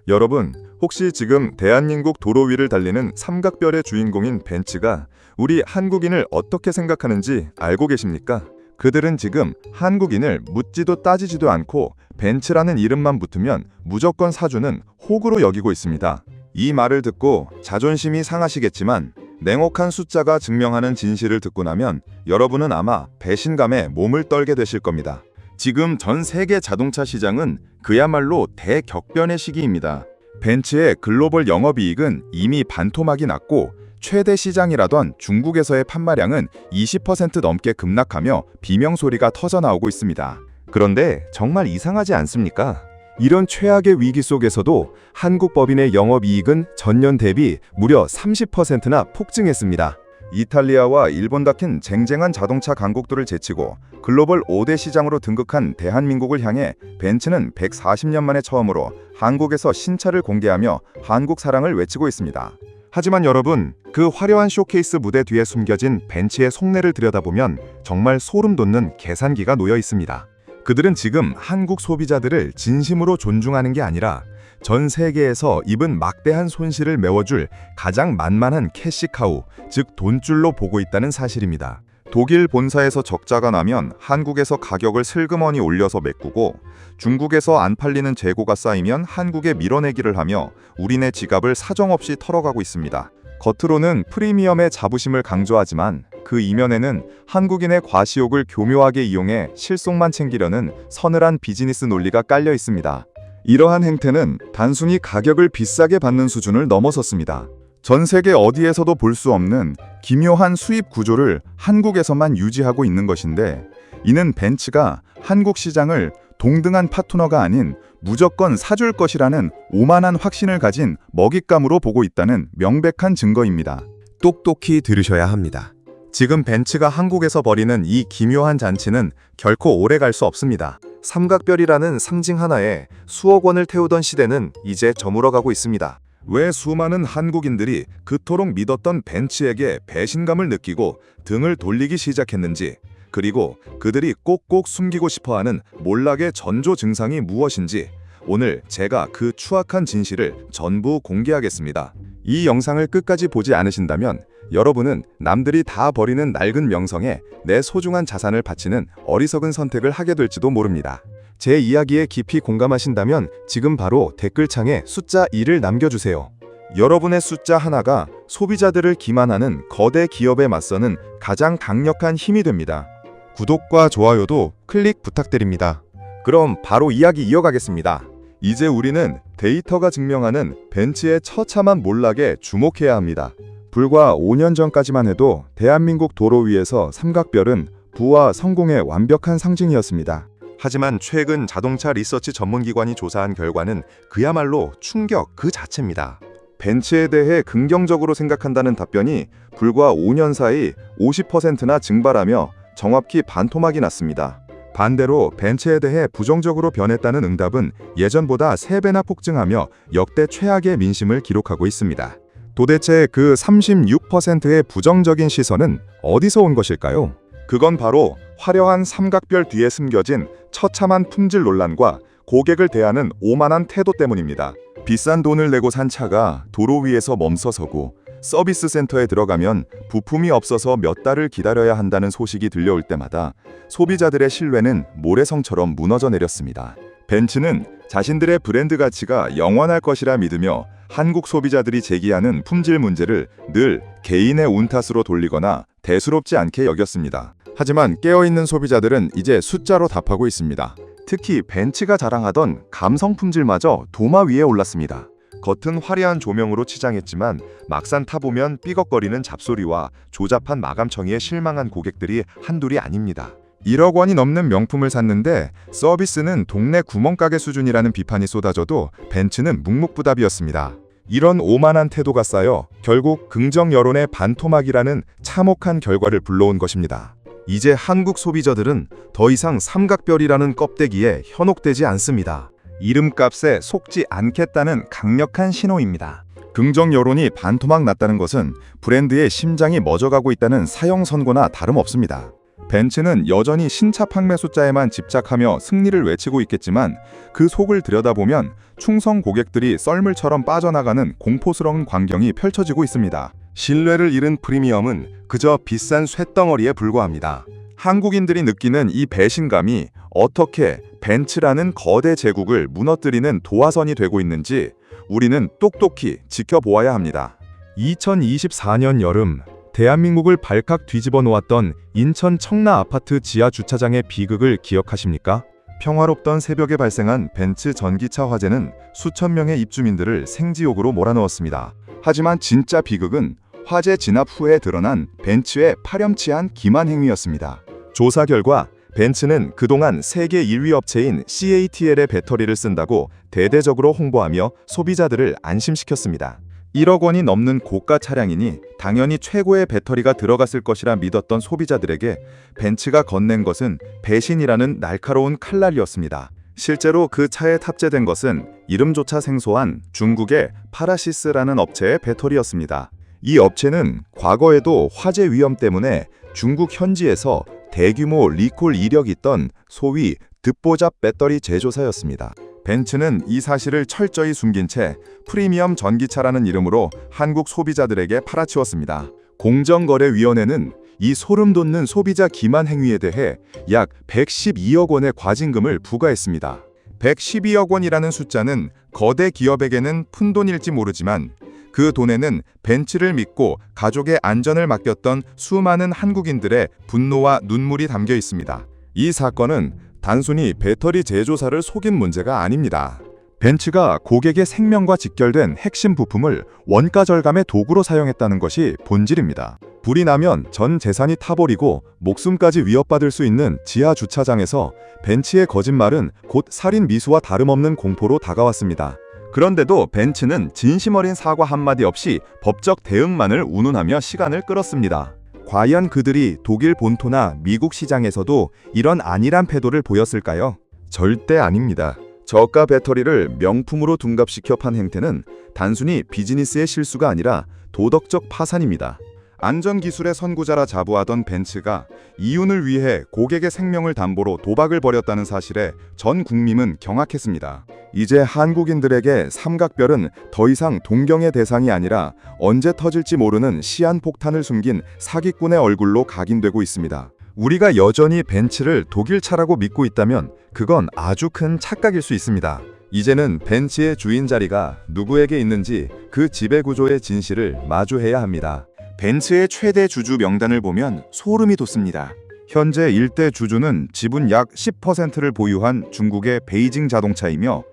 여러분, 혹시 지금 대한민국 도로 위를 달리는 삼각별의 주인공인 벤츠가 우리 한국인을 어떻게 생각하는지 알고 계십니까? 그들은 지금 한국인을 묻지도 따지지도 않고 벤츠라는 이름만 붙으면 무조건 사주는 호구로 여기고 있습니다. 이 말을 듣고 자존심이 상하시겠지만 냉혹한 숫자가 증명하는 진실을 듣고 나면 여러분은 아마 배신감에 몸을 떨게 되실 겁니다. 지금 전 세계 자동차 시장은 그야말로 대격변의 시기입니다. 벤츠의 글로벌 영업이익은 이미 반토막이 났고 최대 시장이라던 중국에서의 판매량은 20% 넘게 급락하며 비명소리가 터져나오고 있습니다. 그런데 정말 이상하지 않습니까? 이런 최악의 위기 속에서도 한국 법인의 영업이익은 전년 대비 무려 30%나 폭증했습니다. 이탈리아와 일본 같은 쟁쟁한 자동차 강국들을 제치고 글로벌 5대 시장으로 등극한 대한민국을 향해 벤츠는 140년 만에 처음으로 한국에서 신차를 공개하며 한국 사랑을 외치고 있습니다. 하지만 여러분, 그 화려한 쇼케이스 무대 뒤에 숨겨진 벤츠의 속내를 들여다보면 정말 소름 돋는 계산기가 놓여 있습니다. 그들은 지금 한국 소비자들을 진심으로 존중하는 게 아니라 전 세계에서 입은 막대한 손실을 메워줄 가장 만만한 캐시카우, 즉 돈줄로 보고 있다는 사실입니다. 독일 본사에서 적자가 나면 한국에서 가격을 슬그머니 올려서 메꾸고 중국에서 안 팔리는 재고가 쌓이면 한국에 밀어내기를 하며 우리네 지갑을 사정없이 털어가고 있습니다. 겉으로는 프리미엄의 자부심을 강조하지만 그 이면에는 한국인의 과시욕을 교묘하게 이용해 실속만 챙기려는 서늘한 비즈니스 논리가 깔려 있습니다. 이러한 행태는 단순히 가격을 비싸게 받는 수준을 넘어섰습니다. 전 세계 어디에서도 볼 수 없는 기묘한 수입 구조를 한국에서만 유지하고 있는 것인데, 이는 벤츠가 한국 시장을 동등한 파트너가 아닌 무조건 사줄 것이라는 오만한 확신을 가진 먹잇감으로 보고 있다는 명백한 증거입니다. 똑똑히 들으셔야 합니다. 지금 벤츠가 한국에서 벌이는 이 기묘한 잔치는 결코 오래 갈 수 없습니다. 삼각별이라는 상징 하나에 수억 원을 태우던 시대는 이제 저물어가고 있습니다. 왜 수많은 한국인들이 그토록 믿었던 벤츠에게 배신감을 느끼고 등을 돌리기 시작했는지, 그리고 그들이 꼭꼭 숨기고 싶어하는 몰락의 전조 증상이 무엇인지 오늘 제가 그 추악한 진실을 전부 공개하겠습니다. 이 영상을 끝까지 보지 않으신다면 여러분은 남들이 다 버리는 낡은 명성에 내 소중한 자산을 바치는 어리석은 선택을 하게 될지도 모릅니다. 제 이야기에 깊이 공감하신다면 지금 바로 댓글창에 숫자 1을 남겨주세요. 여러분의 숫자 하나가 소비자들을 기만하는 거대 기업에 맞서는 가장 강력한 힘이 됩니다. 구독과 좋아요도 클릭 부탁드립니다. 그럼 바로 이야기 이어가겠습니다. 이제 우리는 데이터가 증명하는 벤츠의 처참한 몰락에 주목해야 합니다. 불과 5년 전까지만 해도 대한민국 도로 위에서 삼각별은 부와 성공의 완벽한 상징이었습니다. 하지만 최근 자동차 리서치 전문기관이 조사한 결과는 그야말로 충격 그 자체입니다. 벤츠에 대해 긍정적으로 생각한다는 답변이 불과 5년 사이 50%나 증발하며 정확히 반토막이 났습니다. 반대로 벤츠에 대해 부정적으로 변했다는 응답은 예전보다 3배나 폭증하며 역대 최악의 민심을 기록하고 있습니다. 도대체 그 36%의 부정적인 시선은 어디서 온 것일까요? 그건 바로 화려한 삼각별 뒤에 숨겨진 처참한 품질 논란과 고객을 대하는 오만한 태도 때문입니다. 비싼 돈을 내고 산 차가 도로 위에서 멈서서고 서비스 센터에 들어가면 부품이 없어서 몇 달을 기다려야 한다는 소식이 들려올 때마다 소비자들의 신뢰는 모래성처럼 무너져 내렸습니다. 벤츠는 자신들의 브랜드 가치가 영원할 것이라 믿으며 한국 소비자들이 제기하는 품질 문제를 늘 개인의 운 탓으로 돌리거나 대수롭지 않게 여겼습니다. 하지만 깨어있는 소비자들은 이제 숫자로 답하고 있습니다. 특히 벤츠가 자랑하던 감성 품질마저 도마 위에 올랐습니다. 겉은 화려한 조명으로 치장했지만 막상 타보면 삐걱거리는 잡소리와 조잡한 마감청이에 실망한 고객들이 한둘이 아닙니다. 1억 원이 넘는 명품을 샀는데 서비스는 동네 구멍가게 수준이라는 비판이 쏟아져도 벤츠는 묵묵부답이었습니다. 이런 오만한 태도가 쌓여 결국 긍정 여론의 반토막이라는 참혹한 결과를 불러온 것입니다. 이제 한국 소비자들은 더 이상 삼각별이라는 껍데기에 현혹되지 않습니다. 이름값에 속지 않겠다는 강력한 신호입니다. 긍정 여론이 반토막 났다는 것은 브랜드의 심장이 멎어가고 있다는 사형 선고나 다름없습니다. 벤츠는 여전히 신차 판매 숫자에만 집착하며 승리를 외치고 있겠지만 그 속을 들여다보면 충성 고객들이 썰물처럼 빠져나가는 공포스러운 광경이 펼쳐지고 있습니다. 신뢰를 잃은 프리미엄은 그저 비싼 쇳덩어리에 불과합니다. 한국인들이 느끼는 이 배신감이 어떻게 벤츠라는 거대 제국을 무너뜨리는 도화선이 되고 있는지 우리는 똑똑히 지켜보아야 합니다. 2024년 여름, 대한민국을 발칵 뒤집어 놓았던 인천 청라 아파트 지하 주차장의 비극을 기억하십니까? 평화롭던 새벽에 발생한 벤츠 전기차 화재는 수천 명의 입주민들을 생지옥으로 몰아넣었습니다. 하지만 진짜 비극은 화재 진압 후에 드러난 벤츠의 파렴치한 기만 행위였습니다. 조사 결과 벤츠는 그동안 세계 1위 업체인 CATL의 배터리를 쓴다고 대대적으로 홍보하며 소비자들을 안심시켰습니다. 1억 원이 넘는 고가 차량이니 당연히 최고의 배터리가 들어갔을 것이라 믿었던 소비자들에게 벤츠가 건넨 것은 배신이라는 날카로운 칼날이었습니다. 실제로 그 차에 탑재된 것은 이름조차 생소한 중국의 파라시스라는 업체의 배터리였습니다. 이 업체는 과거에도 화재 위험 때문에 중국 현지에서 대규모 리콜 이력이 있던 소위 듣보잡 배터리 제조사였습니다. 벤츠는 이 사실을 철저히 숨긴 채 프리미엄 전기차라는 이름으로 한국 소비자들에게 팔아치웠습니다. 공정거래위원회는 이 소름 돋는 소비자 기만 행위에 대해 약 112억 원의 과징금을 부과했습니다. 112억 원이라는 숫자는 거대 기업에게는 푼돈일지 모르지만 그 돈에는 벤츠를 믿고 가족의 안전을 맡겼던 수많은 한국인들의 분노와 눈물이 담겨 있습니다. 이 사건은 단순히 배터리 제조사를 속인 문제가 아닙니다. 벤츠가 고객의 생명과 직결된 핵심 부품을 원가 절감의 도구로 사용했다는 것이 본질입니다. 불이 나면 전 재산이 타버리고 목숨까지 위협받을 수 있는 지하 주차장에서 벤츠의 거짓말은 곧 살인 미수와 다름없는 공포로 다가왔습니다. 그런데도 벤츠는 진심 어린 사과 한마디 없이 법적 대응만을 운운하며 시간을 끌었습니다. 과연 그들이 독일 본토나 미국 시장에서도 이런 안일한 태도를 보였을까요? 절대 아닙니다. 저가 배터리를 명품으로 둔갑시켜 판 행태는 단순히 비즈니스의 실수가 아니라 도덕적 파산입니다. 안전기술의 선구자라 자부하던 벤츠가 이윤을 위해 고객의 생명을 담보로 도박을 벌였다는 사실에 전 국민은 경악했습니다. 이제 한국인들에게 삼각별은 더 이상 동경의 대상이 아니라 언제 터질지 모르는 시한폭탄을 숨긴 사기꾼의 얼굴로 각인되고 있습니다. 우리가 여전히 벤츠를 독일차라고 믿고 있다면 그건 아주 큰 착각일 수 있습니다. 이제는 벤츠의 주인 자리가 누구에게 있는지 그 지배구조의 진실을 마주해야 합니다. 벤츠의 최대 주주 명단을 보면 소름이 돋습니다. 현재 일대 주주는 지분 약 10%를 보유한 중국의 베이징 자동차이며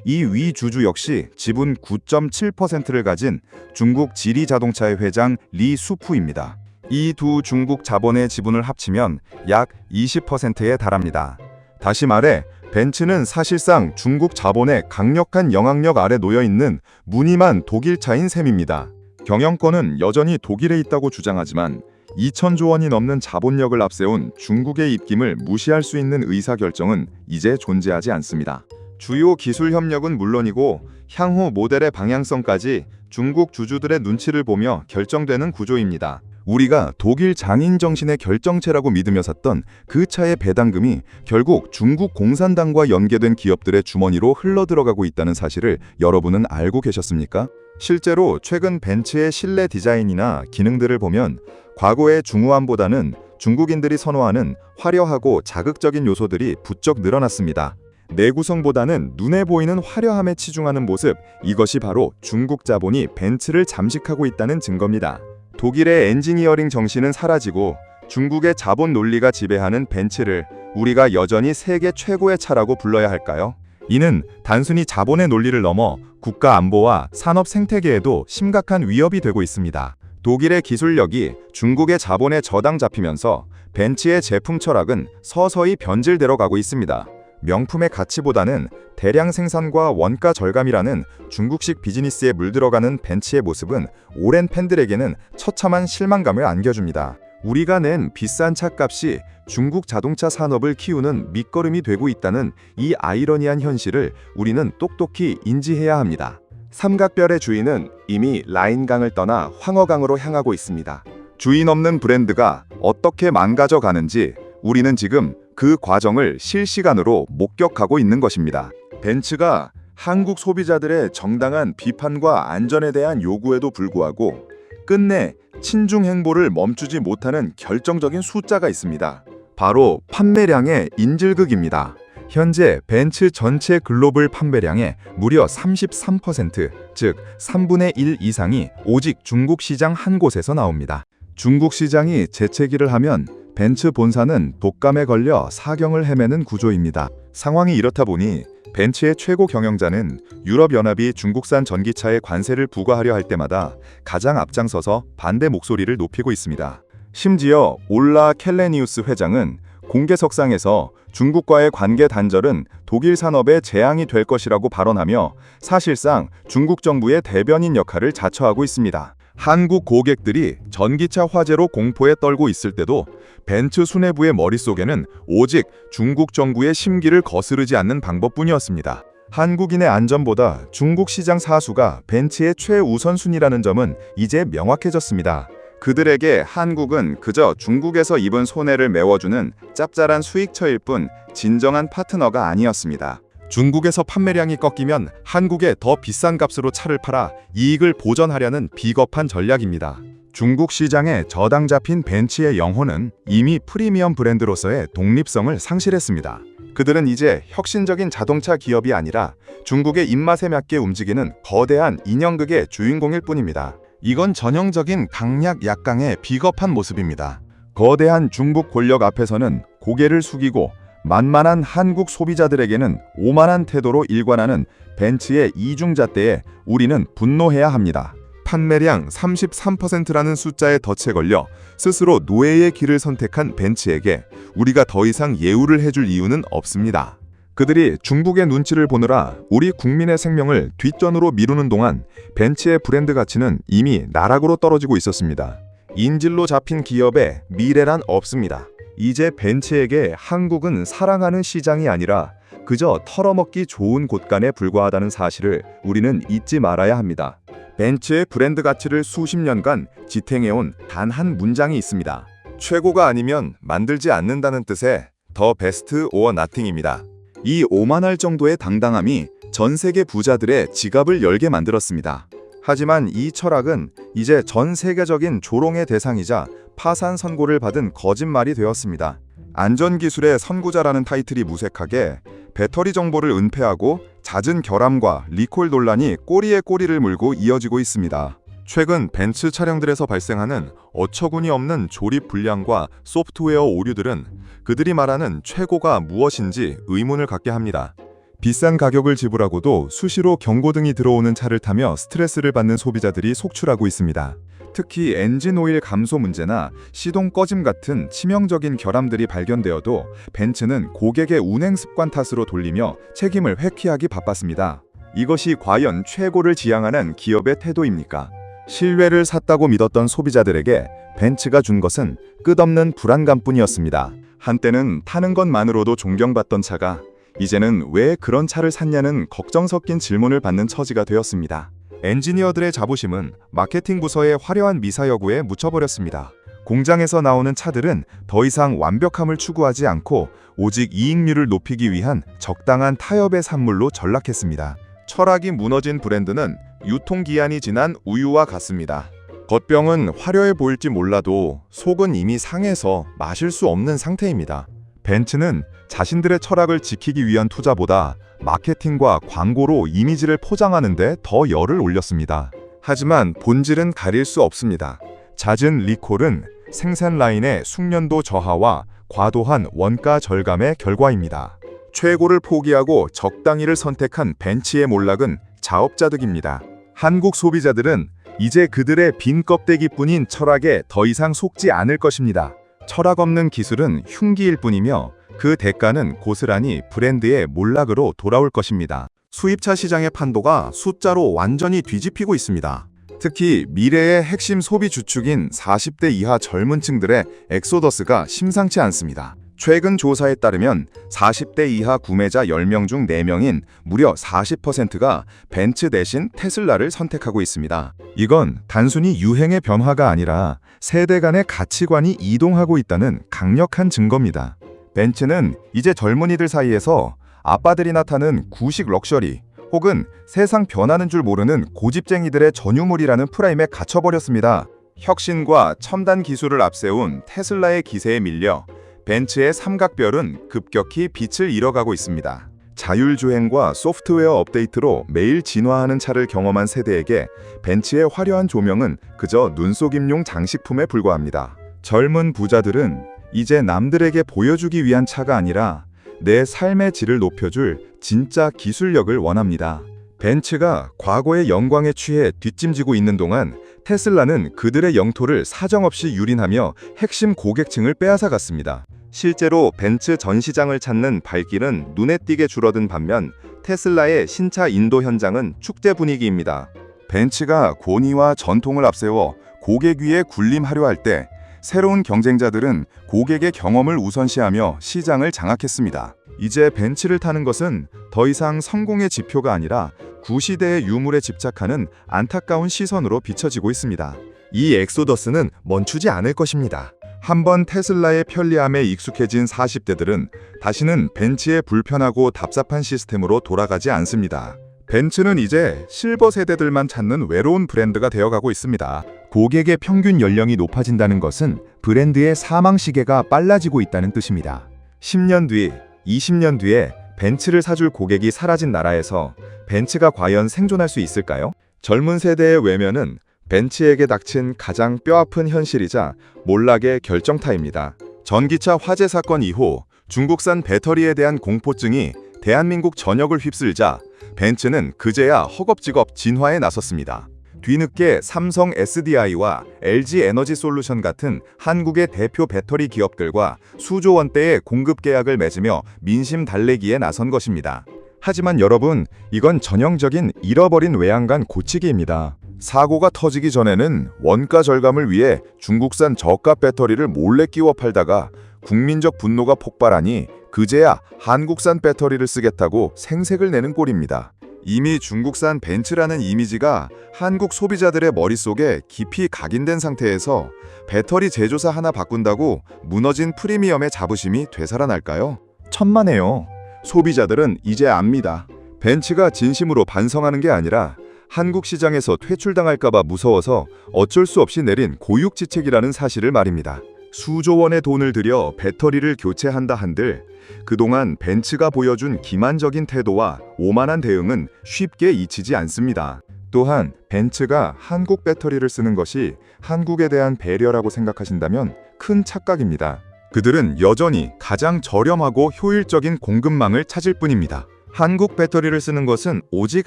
이 위 주주 역시 지분 9.7%를 가진 중국 지리 자동차의 회장 리 수푸입니다. 이 두 중국 자본의 지분을 합치면 약 20%에 달합니다. 다시 말해 벤츠는 사실상 중국 자본의 강력한 영향력 아래 놓여있는 무늬만 독일차인 셈입니다. 경영권은 여전히 독일에 있다고 주장하지만 2천조 원이 넘는 자본력을 앞세운 중국의 입김을 무시할 수 있는 의사결정은 이제 존재하지 않습니다. 주요 기술 협력은 물론이고 향후 모델의 방향성까지 중국 주주들의 눈치를 보며 결정되는 구조입니다. 우리가 독일 장인 정신의 결정체라고 믿으며 샀던 그 차의 배당금이 결국 중국 공산당과 연계된 기업들의 주머니로 흘러들어가고 있다는 사실을 여러분은 알고 계셨습니까? 실제로 최근 벤츠의 실내 디자인이나 기능들을 보면 과거의 중후함보다는 중국인들이 선호하는 화려하고 자극적인 요소들이 부쩍 늘어났습니다. 내구성보다는 눈에 보이는 화려함에 치중하는 모습, 이것이 바로 중국 자본이 벤츠를 잠식하고 있다는 증거입니다. 독일의 엔지니어링 정신은 사라지고 중국의 자본 논리가 지배하는 벤츠를 우리가 여전히 세계 최고의 차라고 불러야 할까요? 이는 단순히 자본의 논리를 넘어 국가 안보와 산업 생태계에도 심각한 위협이 되고 있습니다. 독일의 기술력이 중국의 자본에 저당 잡히면서 벤츠의 제품 철학은 서서히 변질되어 가고 있습니다. 명품의 가치보다는 대량 생산과 원가 절감이라는 중국식 비즈니스에 물들어가는 벤츠의 모습은 오랜 팬들에게는 처참한 실망감을 안겨줍니다. 우리가 낸 비싼 차값이 중국 자동차 산업을 키우는 밑거름이 되고 있다는 이 아이러니한 현실을 우리는 똑똑히 인지해야 합니다. 삼각별의 주인은 이미 라인강을 떠나 황허강으로 향하고 있습니다. 주인 없는 브랜드가 어떻게 망가져 가는지 우리는 지금 그 과정을 실시간으로 목격하고 있는 것입니다. 벤츠가 한국 소비자들의 정당한 비판과 안전에 대한 요구에도 불구하고 끝내 친중 행보를 멈추지 못하는 결정적인 숫자가 있습니다. 바로 판매량의 인질극입니다. 현재 벤츠 전체 글로벌 판매량의 무려 33%, 즉 3분의 1 이상이 오직 중국 시장 한 곳에서 나옵니다. 중국 시장이 재채기를 하면 벤츠 본사는 독감에 걸려 사경을 헤매는 구조입니다. 상황이 이렇다 보니 벤츠의 최고 경영자는 유럽연합이 중국산 전기차에 관세를 부과하려 할 때마다 가장 앞장서서 반대 목소리를 높이고 있습니다. 심지어 올라 켈레니우스 회장은 공개석상에서 중국과의 관계 단절은 독일 산업의 재앙이 될 것이라고 발언하며 사실상 중국 정부의 대변인 역할을 자처하고 있습니다. 한국 고객들이 전기차 화재로 공포에 떨고 있을 때도 벤츠 수뇌부의 머릿속에는 오직 중국 정부의 심기를 거스르지 않는 방법뿐이었습니다. 한국인의 안전보다 중국 시장 사수가 벤츠의 최우선순위라는 점은 이제 명확해졌습니다. 그들에게 한국은 그저 중국에서 입은 손해를 메워주는 짭짤한 수익처일 뿐 진정한 파트너가 아니었습니다. 중국에서 판매량이 꺾이면 한국에 더 비싼 값으로 차를 팔아 이익을 보전하려는 비겁한 전략입니다. 중국 시장에 저당 잡힌 벤츠의 영혼은 이미 프리미엄 브랜드로서의 독립성을 상실했습니다. 그들은 이제 혁신적인 자동차 기업이 아니라 중국의 입맛에 맞게 움직이는 거대한 인형극의 주인공일 뿐입니다. 이건 전형적인 강약 약강의 비겁한 모습입니다. 거대한 중국 권력 앞에서는 고개를 숙이고 만만한 한국 소비자들에게는 오만한 태도로 일관하는 벤츠의 이중잣대에 우리는 분노해야 합니다. 판매량 33%라는 숫자에 덫에 걸려 스스로 노예의 길을 선택한 벤츠에게 우리가 더 이상 예우를 해줄 이유는 없습니다. 그들이 중국의 눈치를 보느라 우리 국민의 생명을 뒷전으로 미루는 동안 벤츠의 브랜드 가치는 이미 나락으로 떨어지고 있었습니다. 인질로 잡힌 기업에 미래란 없습니다. 이제 벤츠에게 한국은 사랑하는 시장이 아니라 그저 털어먹기 좋은 곳간에 불과하다는 사실을 우리는 잊지 말아야 합니다. 벤츠의 브랜드 가치를 수십 년간 지탱해온 단 한 문장이 있습니다. 최고가 아니면 만들지 않는다는 뜻의 더 베스트 오어 나팅입니다. 이 오만할 정도의 당당함이 전 세계 부자들의 지갑을 열게 만들었습니다. 하지만 이 철학은 이제 전 세계적인 조롱의 대상이자 파산 선고를 받은 거짓말이 되었습니다. 안전기술의 선구자라는 타이틀이 무색하게 배터리 정보를 은폐하고 잦은 결함과 리콜 논란이 꼬리에 꼬리를 물고 이어지고 있습니다. 최근 벤츠 차량들에서 발생하는 어처구니 없는 조립 불량과 소프트웨어 오류들은 그들이 말하는 최고가 무엇인지 의문을 갖게 합니다. 비싼 가격을 지불하고도 수시로 경고등이 들어오는 차를 타며 스트레스를 받는 소비자들이 속출하고 있습니다. 특히 엔진 오일 감소 문제나 시동 꺼짐 같은 치명적인 결함들이 발견되어도 벤츠는 고객의 운행 습관 탓으로 돌리며 책임을 회피하기 바빴습니다. 이것이 과연 최고를 지향하는 기업의 태도입니까? 신뢰를 샀다고 믿었던 소비자들에게 벤츠가 준 것은 끝없는 불안감뿐이었습니다. 한때는 타는 것만으로도 존경받던 차가 이제는 왜 그런 차를 샀냐는 걱정 섞인 질문을 받는 처지가 되었습니다. 엔지니어들의 자부심은 마케팅 부서의 화려한 미사여구에 묻혀버렸습니다. 공장에서 나오는 차들은 더 이상 완벽함을 추구하지 않고 오직 이익률을 높이기 위한 적당한 타협의 산물로 전락했습니다. 철학이 무너진 브랜드는 유통기한이 지난 우유와 같습니다. 겉병은 화려해 보일지 몰라도 속은 이미 상해서 마실 수 없는 상태입니다. 벤츠는 자신들의 철학을 지키기 위한 투자보다 마케팅과 광고로 이미지를 포장하는 데 더 열을 올렸습니다. 하지만 본질은 가릴 수 없습니다. 잦은 리콜은 생산 라인의 숙련도 저하와 과도한 원가 절감의 결과입니다. 최고를 포기하고 적당히를 선택한 벤츠의 몰락은 자업자득입니다. 한국 소비자들은 이제 그들의 빈 껍데기뿐인 철학에 더 이상 속지 않을 것입니다. 철학 없는 기술은 흉기일 뿐이며 그 대가는 고스란히 브랜드의 몰락으로 돌아올 것입니다. 수입차 시장의 판도가 숫자로 완전히 뒤집히고 있습니다. 특히 미래의 핵심 소비 주축인 40대 이하 젊은 층들의 엑소더스가 심상치 않습니다. 최근 조사에 따르면 40대 이하 구매자 10명 중 4명인 무려 40%가 벤츠 대신 테슬라를 선택하고 있습니다. 이건 단순히 유행의 변화가 아니라 세대 간의 가치관이 이동하고 있다는 강력한 증거입니다. 벤츠는 이제 젊은이들 사이에서 아빠들이나 타는 구식 럭셔리 혹은 세상 변하는 줄 모르는 고집쟁이들의 전유물이라는 프레임에 갇혀버렸습니다. 혁신과 첨단 기술을 앞세운 테슬라의 기세에 밀려 벤츠의 삼각별은 급격히 빛을 잃어가고 있습니다. 자율주행과 소프트웨어 업데이트로 매일 진화하는 차를 경험한 세대에게 벤츠의 화려한 조명은 그저 눈속임용 장식품에 불과합니다. 젊은 부자들은 이제 남들에게 보여주기 위한 차가 아니라 내 삶의 질을 높여줄 진짜 기술력을 원합니다. 벤츠가 과거의 영광에 취해 뒷짐지고 있는 동안 테슬라는 그들의 영토를 사정없이 유린하며 핵심 고객층을 빼앗아갔습니다. 실제로 벤츠 전 시장을 찾는 발길은 눈에 띄게 줄어든 반면 테슬라의 신차 인도 현장은 축제 분위기입니다. 벤츠가 권위와 전통을 앞세워 고객 위에 군림하려 할 때 새로운 경쟁자들은 고객의 경험을 우선시하며 시장을 장악했습니다. 이제 벤츠를 타는 것은 더 이상 성공의 지표가 아니라 구시대의 유물에 집착하는 안타까운 시선으로 비춰지고 있습니다. 이 엑소더스는 멈추지 않을 것입니다. 한번 테슬라의 편리함에 익숙해진 40대들은 다시는 벤츠의 불편하고 답답한 시스템으로 돌아가지 않습니다. 벤츠는 이제 실버 세대들만 찾는 외로운 브랜드가 되어가고 있습니다. 고객의 평균 연령이 높아진다는 것은 브랜드의 사망 시계가 빨라지고 있다는 뜻입니다. 10년 뒤, 20년 뒤에 벤츠를 사줄 고객이 사라진 나라에서 벤츠가 과연 생존할 수 있을까요? 젊은 세대의 외면은 벤츠에게 닥친 가장 뼈아픈 현실이자 몰락의 결정타입니다. 전기차 화재 사건 이후 중국산 배터리에 대한 공포증이 대한민국 전역을 휩쓸자 벤츠는 그제야 허겁지겁 진화에 나섰습니다. 뒤늦게 삼성 SDI와 LG 에너지 솔루션 같은 한국의 대표 배터리 기업들과 수조 원대의 공급 계약을 맺으며 민심 달래기에 나선 것입니다. 하지만 여러분, 이건 전형적인 잃어버린 외양간 고치기입니다. 사고가 터지기 전에는 원가 절감을 위해 중국산 저가 배터리를 몰래 끼워 팔다가 국민적 분노가 폭발하니 그제야 한국산 배터리를 쓰겠다고 생색을 내는 꼴입니다. 이미 중국산 벤츠라는 이미지가 한국 소비자들의 머릿속에 깊이 각인된 상태에서 배터리 제조사 하나 바꾼다고 무너진 프리미엄의 자부심이 되살아날까요? 천만에요. 소비자들은 이제 압니다. 벤츠가 진심으로 반성하는 게 아니라 한국 시장에서 퇴출당할까봐 무서워서 어쩔 수 없이 내린 고육지책이라는 사실을 말입니다. 수조 원의 돈을 들여 배터리를 교체한다 한들 그동안 벤츠가 보여준 기만적인 태도와 오만한 대응은 쉽게 잊히지 않습니다. 또한 벤츠가 한국 배터리를 쓰는 것이 한국에 대한 배려라고 생각하신다면 큰 착각입니다. 그들은 여전히 가장 저렴하고 효율적인 공급망을 찾을 뿐입니다. 한국 배터리를 쓰는 것은 오직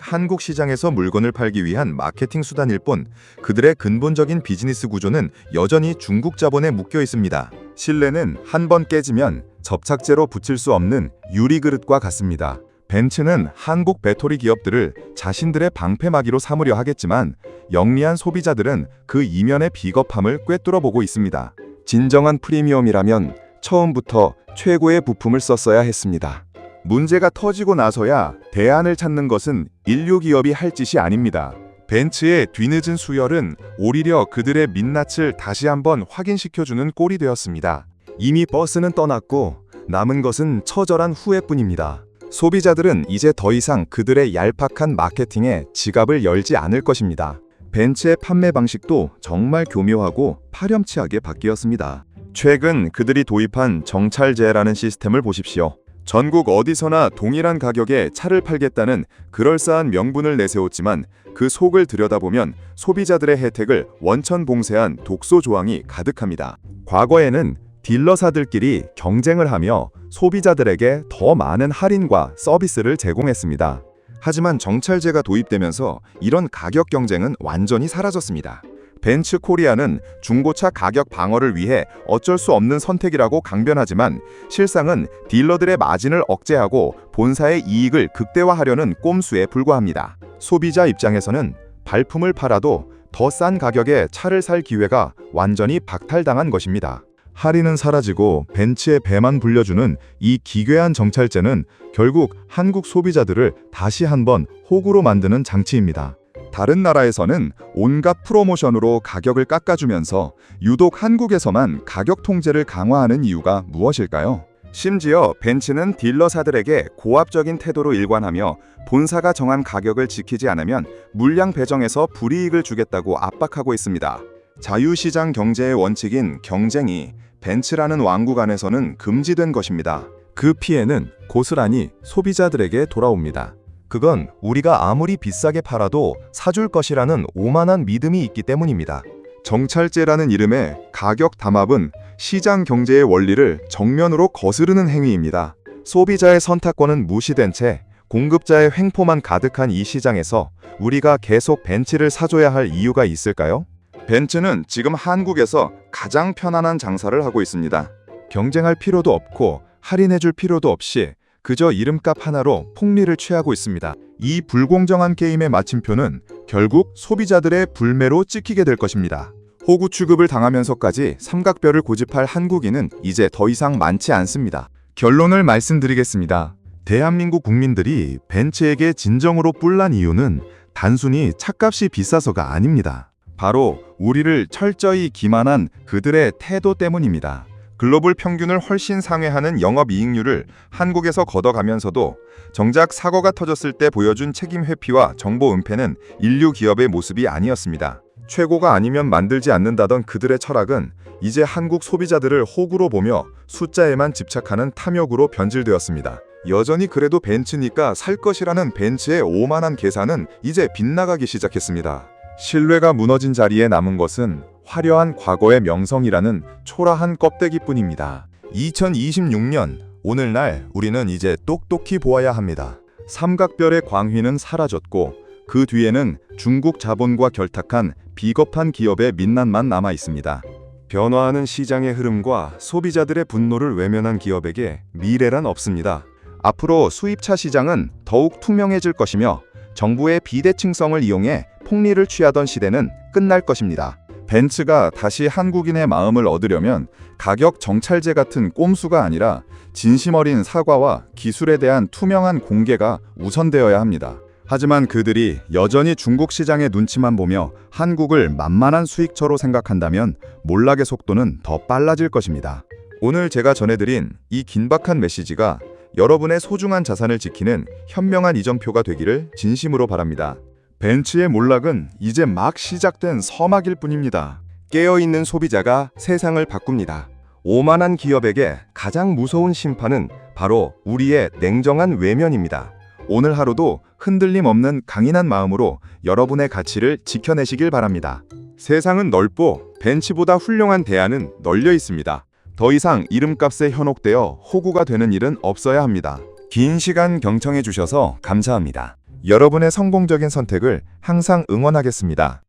한국 시장에서 물건을 팔기 위한 마케팅 수단일 뿐 그들의 근본적인 비즈니스 구조는 여전히 중국 자본에 묶여 있습니다. 신뢰는 한 번 깨지면 접착제로 붙일 수 없는 유리그릇과 같습니다. 벤츠는 한국 배터리 기업들을 자신들의 방패막이로 삼으려 하겠지만 영리한 소비자들은 그 이면의 비겁함을 꿰뚫어 보고 있습니다. 진정한 프리미엄이라면 처음부터 최고의 부품을 썼어야 했습니다. 문제가 터지고 나서야 대안을 찾는 것은 인류 기업이 할 짓이 아닙니다. 벤츠의 뒤늦은 수혈은 오히려 그들의 민낯을 다시 한번 확인시켜주는 꼴이 되었습니다. 이미 버스는 떠났고 남은 것은 처절한 후회뿐입니다. 소비자들은 이제 더 이상 그들의 얄팍한 마케팅에 지갑을 열지 않을 것입니다. 벤츠의 판매 방식도 정말 교묘하고 파렴치하게 바뀌었습니다. 최근 그들이 도입한 정찰제라는 시스템을 보십시오. 전국 어디서나 동일한 가격에 차를 팔겠다는 그럴싸한 명분을 내세웠지만 그 속을 들여다보면 소비자들의 혜택을 원천봉쇄한 독소 조항이 가득합니다. 과거에는 딜러사들끼리 경쟁을 하며 소비자들에게 더 많은 할인과 서비스를 제공했습니다. 하지만 정찰제가 도입되면서 이런 가격 경쟁은 완전히 사라졌습니다. 벤츠 코리아는 중고차 가격 방어를 위해 어쩔 수 없는 선택이라고 강변하지만 실상은 딜러들의 마진을 억제하고 본사의 이익을 극대화하려는 꼼수에 불과합니다. 소비자 입장에서는 발품을 팔아도 더 싼 가격에 차를 살 기회가 완전히 박탈당한 것입니다. 할인은 사라지고 벤츠의 배만 불려주는 이 기괴한 정찰제는 결국 한국 소비자들을 다시 한번 호구로 만드는 장치입니다. 다른 나라에서는 온갖 프로모션으로 가격을 깎아주면서 유독 한국에서만 가격 통제를 강화하는 이유가 무엇일까요? 심지어 벤츠는 딜러사들에게 고압적인 태도로 일관하며 본사가 정한 가격을 지키지 않으면 물량 배정에서 불이익을 주겠다고 압박하고 있습니다. 자유시장 경제의 원칙인 경쟁이 벤츠라는 왕국 안에서는 금지된 것입니다. 그 피해는 고스란히 소비자들에게 돌아옵니다. 그건 우리가 아무리 비싸게 팔아도 사줄 것이라는 오만한 믿음이 있기 때문입니다. 정찰제라는 이름의 가격 담합은 시장 경제의 원리를 정면으로 거스르는 행위입니다. 소비자의 선택권은 무시된 채 공급자의 횡포만 가득한 이 시장에서 우리가 계속 벤츠를 사줘야 할 이유가 있을까요? 벤츠는 지금 한국에서 가장 편안한 장사를 하고 있습니다. 경쟁할 필요도 없고 할인해줄 필요도 없이 그저 이름값 하나로 폭리를 취하고 있습니다. 이 불공정한 게임의 마침표는 결국 소비자들의 불매로 찍히게 될 것입니다. 호구 취급을 당하면서까지 삼각별을 고집할 한국인은 이제 더 이상 많지 않습니다. 결론을 말씀드리겠습니다. 대한민국 국민들이 벤츠에게 진정으로 뿔난 이유는 단순히 차값이 비싸서가 아닙니다. 바로 우리를 철저히 기만한 그들의 태도 때문입니다. 글로벌 평균을 훨씬 상회하는 영업이익률을 한국에서 걷어가면서도 정작 사고가 터졌을 때 보여준 책임 회피와 정보 은폐는 인류 기업의 모습이 아니었습니다. 최고가 아니면 만들지 않는다던 그들의 철학은 이제 한국 소비자들을 호구로 보며 숫자에만 집착하는 탐욕으로 변질되었습니다. 여전히 그래도 벤츠니까 살 것이라는 벤츠의 오만한 계산은 이제 빗나가기 시작했습니다. 신뢰가 무너진 자리에 남은 것은 화려한 과거의 명성이라는 초라한 껍데기뿐입니다. 2026년 오늘날 우리는 이제 똑똑히 보아야 합니다. 삼각별의 광휘는 사라졌고 그 뒤에는 중국 자본과 결탁한 비겁한 기업의 민낯만 남아 있습니다. 변화하는 시장의 흐름과 소비자들의 분노를 외면한 기업에게 미래란 없습니다. 앞으로 수입차 시장은 더욱 투명해질 것이며 정부의 비대칭성을 이용해 폭리를 취하던 시대는 끝날 것입니다. 벤츠가 다시 한국인의 마음을 얻으려면 가격 정찰제 같은 꼼수가 아니라 진심 어린 사과와 기술에 대한 투명한 공개가 우선되어야 합니다. 하지만 그들이 여전히 중국 시장의 눈치만 보며 한국을 만만한 수익처로 생각한다면 몰락의 속도는 더 빨라질 것입니다. 오늘 제가 전해드린 이 긴박한 메시지가 여러분의 소중한 자산을 지키는 현명한 이정표가 되기를 진심으로 바랍니다. 벤츠의 몰락은 이제 막 시작된 서막일 뿐입니다. 깨어있는 소비자가 세상을 바꿉니다. 오만한 기업에게 가장 무서운 심판은 바로 우리의 냉정한 외면입니다. 오늘 하루도 흔들림 없는 강인한 마음으로 여러분의 가치를 지켜내시길 바랍니다. 세상은 넓고 벤츠보다 훌륭한 대안은 널려 있습니다. 더 이상 이름값에 현혹되어 호구가 되는 일은 없어야 합니다. 긴 시간 경청해 주셔서 감사합니다. 여러분의 성공적인 선택을 항상 응원하겠습니다.